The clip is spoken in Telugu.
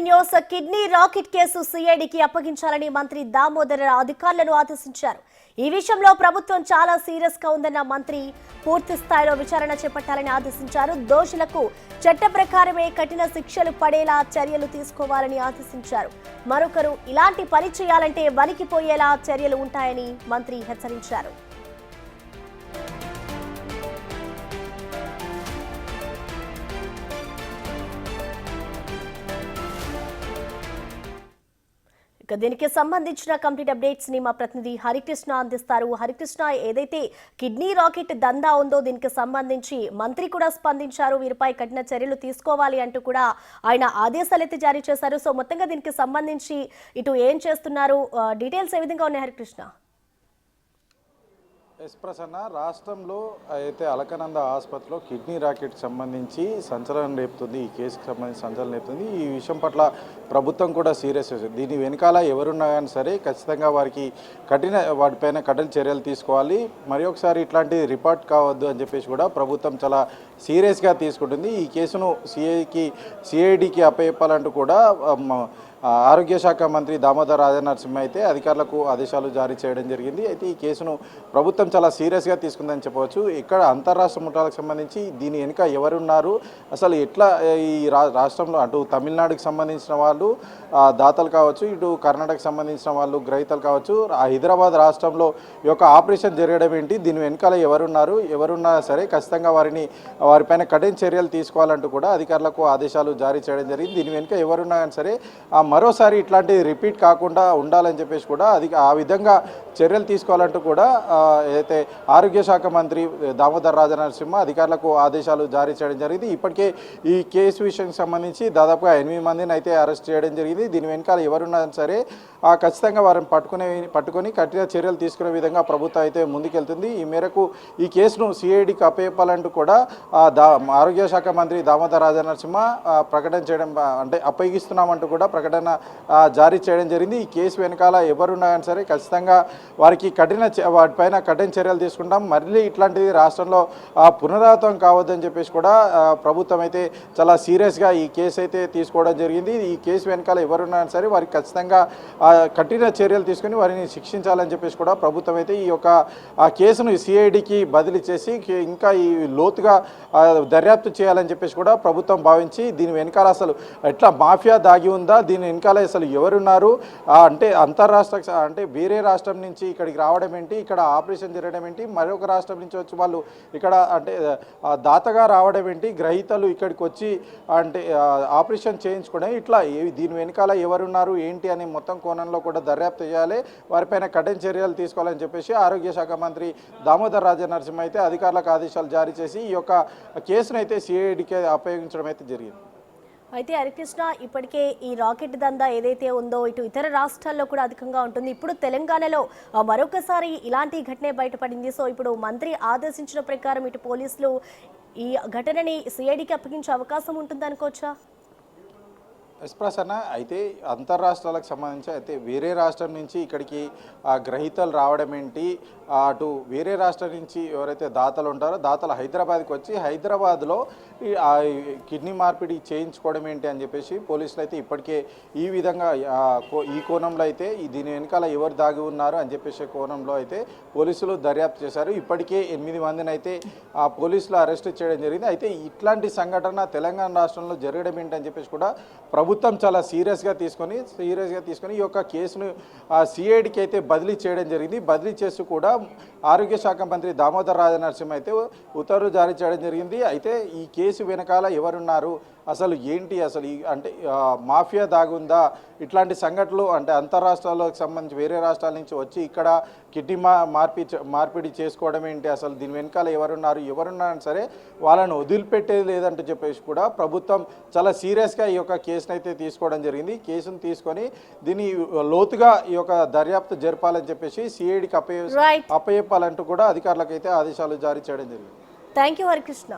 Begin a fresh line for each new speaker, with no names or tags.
న్యూస్ కిడ్నీ రాకెట్ కేసు సిఐడికి అప్పగించాలని మంత్రి దామోదర్ అధికారులను ఆదేశించారు. ఈ విషయంలో ప్రభుత్వం చాలా సీరియస్ గా ఉందన్న మంత్రి పూర్తి స్థాయిలో విచారణ చేపట్టాలని ఆదేశించారు. దోషులకు చట్ట ప్రకారమే కఠిన శిక్షలు పడేలా చర్యలు తీసుకోవాలని ఆదేశించారు. మరొకరు ఇలాంటి పని చేయాలంటే వణికిపోయేలా చర్యలు ఉంటాయని మంత్రి హెచ్చరించారు. దీనికి సంబంధించిన కంప్లీట్ అప్డేట్స్ ని మా ప్రతినిధి హరికృష్ణ అందిస్తారు. హరికృష్ణ, ఏదైతే కిడ్నీ రాకెట్ దందా ఉందో దీనికి సంబంధించి మంత్రి కూడా స్పందించారు. వీరిపై కఠిన చర్యలు తీసుకోవాలి అంటూ కూడా ఆయన ఆదేశాలు అయితే జారీ చేశారు. సో మొత్తంగా దీనికి సంబంధించి ఇటు ఏం చేస్తున్నారు, డీటెయిల్స్ ఏ విధంగా ఉన్నాయి హరికృష్ణ?
ఎస్ ప్రసన్న, రాష్ట్రంలో అయితే అలకనంద ఆసుపత్రిలో కిడ్నీ రాకెట్కి సంబంధించి సంచలనం రేపుతుంది. ఈ కేసుకు సంబంధించి సంచలనం రేపుతుంది. ఈ విషయం పట్ల ప్రభుత్వం కూడా సీరియస్. దీని వెనకాల ఎవరున్నా కానీ సరే ఖచ్చితంగా వాటిపైన కఠిన చర్యలు తీసుకోవాలి. మరి ఒకసారి ఇట్లాంటి రిపోర్ట్ కావద్దు అని చెప్పేసి కూడా ప్రభుత్వం చాలా సీరియస్గా తీసుకుంటుంది. ఈ కేసును సిఐడికి అప్పచెప్పాలంటూ కూడా ఆరోగ్య శాఖ మంత్రి దామోదర్ రాజనరసింహ అయితే అధికారులకు ఆదేశాలు జారీ చేయడం జరిగింది. అయితే ఈ కేసును ప్రభుత్వం చాలా సీరియస్గా తీసుకుందని చెప్పవచ్చు. ఇక్కడ అంతర్రాష్ట్ర ముఠాలకు సంబంధించి దీని వెనుక ఎవరున్నారు, అసలు ఎట్లా ఈ రాష్ట్రంలో అటు తమిళనాడుకి సంబంధించిన వాళ్ళు దాతలు కావచ్చు, ఇటు కర్ణాటకకు సంబంధించిన వాళ్ళు గ్రహీతలు కావచ్చు, హైదరాబాద్ రాష్ట్రంలో ఈ యొక్క ఆపరేషన్ జరగడం ఏంటి, దీని వెనకాల ఎవరున్నా సరే ఖచ్చితంగా వారిపైన కఠిన చర్యలు తీసుకోవాలంటూ కూడా అధికారులకు ఆదేశాలు జారీ చేయడం జరిగింది. దీని వెనుక ఎవరున్నా కానీ సరే మరోసారి ఇట్లాంటి రిపీట్ కాకుండా ఉండాలని చెప్పేసి కూడా ఆ విధంగా చర్యలు తీసుకోవాలంటూ కూడా ఏదైతే ఆరోగ్య శాఖ మంత్రి దామోదర్ రాజనరసింహ అధికారులకు ఆదేశాలు జారీ చేయడం జరిగింది. ఇప్పటికే ఈ కేసు విషయానికి సంబంధించి దాదాపుగా 8 మందిని అయితే అరెస్ట్ చేయడం జరిగింది. దీని వెనకాల ఎవరున్నా సరే ఖచ్చితంగా వారిని పట్టుకొని కఠిన చర్యలు తీసుకునే విధంగా ప్రభుత్వం అయితే ముందుకెళ్తుంది. ఈ మేరకు ఈ కేసును సిఐడికి అప్పచెప్పాలంటూ కూడా ఆరోగ్య శాఖ మంత్రి దామోదర్ రాజనరసింహ ప్రకటన చేయడం అంటే అప్పగిస్తున్నామంటూ కూడా ప్రకటన జారీ చేయడం జరిగింది. ఈ కేసు వెనకాల ఎవరున్నా కానీ సరే ఖచ్చితంగా వాటిపైన కఠిన చర్యలు తీసుకుంటాం. మళ్ళీ ఇట్లాంటిది రాష్ట్రంలో పునరావృతం కావద్దని చెప్పేసి కూడా ప్రభుత్వం అయితే చాలా సీరియస్గా ఈ కేసు అయితే తీసుకోవడం జరిగింది. ఈ కేసు వెనకాల ఎవరున్నా సరే వారికి ఖచ్చితంగా కఠిన చర్యలు తీసుకుని వారిని శిక్షించాలని చెప్పేసి కూడా ప్రభుత్వం అయితే ఈ యొక్క కేసును సిఐడికి బదిలీ చేసి ఇంకా ఈ లోతుగా దర్యాప్తు చేయాలని చెప్పేసి కూడా ప్రభుత్వం భావించి దీని వెనకాల అసలు ఎట్లా మాఫియా దాగి ఉందా, దీని వెనకాల అసలు ఎవరున్నారు, అంటే అంటే వేరే రాష్ట్రం నుంచి ఇక్కడికి రావడం ఏంటి, ఇక్కడ ఆపరేషన్ జరగడం ఏంటి, మరొక రాష్ట్రం నుంచి వచ్చి వాళ్ళు ఇక్కడ అంటే దాతగా రావడం ఏంటి, గ్రహీతలు ఇక్కడికి వచ్చి అంటే ఆపరేషన్ చేయించుకోవడం, ఇట్లా దీని వెనకాల ఎవరున్నారు ఏంటి అని మొత్తం కోణంలో కూడా దర్యాప్తు చేయాలి, వారిపైన కఠిన చర్యలు తీసుకోవాలని చెప్పేసి ఆరోగ్య శాఖ మంత్రి దామోదర్ రాజనరసింహ అయితే అధికారులకు ఆదేశాలు జారీ చేసి ఈ యొక్క కేసును అయితే సిఐడికి అప్పగించడం అయితే జరిగింది.
అయితే హరికృష్ణ, ఇప్పటికే ఈ రాకెట్ దందా ఏదైతే ఉందో ఇటు ఇతర రాష్ట్రాల్లో కూడా అధికంగా ఉంటుంది. ఇప్పుడు తెలంగాణలో మరొకసారి ఇలాంటి ఘటనే బయటపడింది. సో ఇప్పుడు మంత్రి ఆదేశించిన ప్రకారం ఇటు పోలీసులు ఈ ఘటనని సిఐడికి అప్పగించే అవకాశం ఉంటుందనుకోవచ్చా?
ప్రసన్న, అయితే అంతర్రాష్ట్రాలకు సంబంధించి అయితే వేరే రాష్ట్రం నుంచి ఇక్కడికి గ్రహీతలు రావడం ఏంటి, అటు వేరే రాష్ట్రం నుంచి ఎవరైతే దాతలు ఉంటారో దాతలు హైదరాబాద్కి వచ్చి హైదరాబాద్లో కిడ్నీ మార్పిడి చేయించుకోవడం ఏంటి అని చెప్పేసి పోలీసులు అయితే ఇప్పటికే ఈ విధంగా ఈ కోణంలో అయితే దీని వెనకాల ఎవరు దాగి ఉన్నారు అని చెప్పేసి కోణంలో అయితే పోలీసులు దర్యాప్తు చేశారు. ఇప్పటికే 8 మందిని అయితే పోలీసులు అరెస్ట్ చేయడం జరిగింది. అయితే ఇట్లాంటి సంఘటన తెలంగాణ రాష్ట్రంలో జరగడం ఏంటి అని చెప్పేసి కూడా ప్రభుత్వం చాలా సీరియస్గా తీసుకొని ఈ యొక్క కేసును సిఐడికి అయితే బదిలీ చేయడం జరిగింది. బదిలీ చేస్తూ కూడా ఆరోగ్య శాఖ మంత్రి దామోదర్ రాజనరసింహ అయితే ఉత్తర్వులు జారీ చేయడం జరిగింది. అయితే ఈ కేసు వెనకాల ఎవరున్నారు, అసలు ఏంటి, అసలు అంటే మాఫియా దాగుందా, ఇట్లాంటి సంఘటనలు అంటే అంతర్రాష్ట్రాలకు సంబంధించి వేరే రాష్ట్రాల నుంచి వచ్చి ఇక్కడ కిడ్నీ మార్పిడి చేసుకోవడం ఏంటి, అసలు దీని వెనకాల ఎవరున్నా సరే వాళ్ళను వదిలిపెట్టేది లేదంటూ చెప్పేసి కూడా ప్రభుత్వం చాలా సీరియస్గా ఈ యొక్క కేసును అయితే తీసుకోవడం జరిగింది. కేసును తీసుకొని దీన్ని లోతుగా ఈ యొక్క దర్యాప్తు జరపాలని చెప్పేసి సిఐడికి అప్పచెప్పాలంటూ కూడా అధికారులకు అయితే ఆదేశాలు జారీ చేయడం జరిగింది.
Thank you Harikrishna.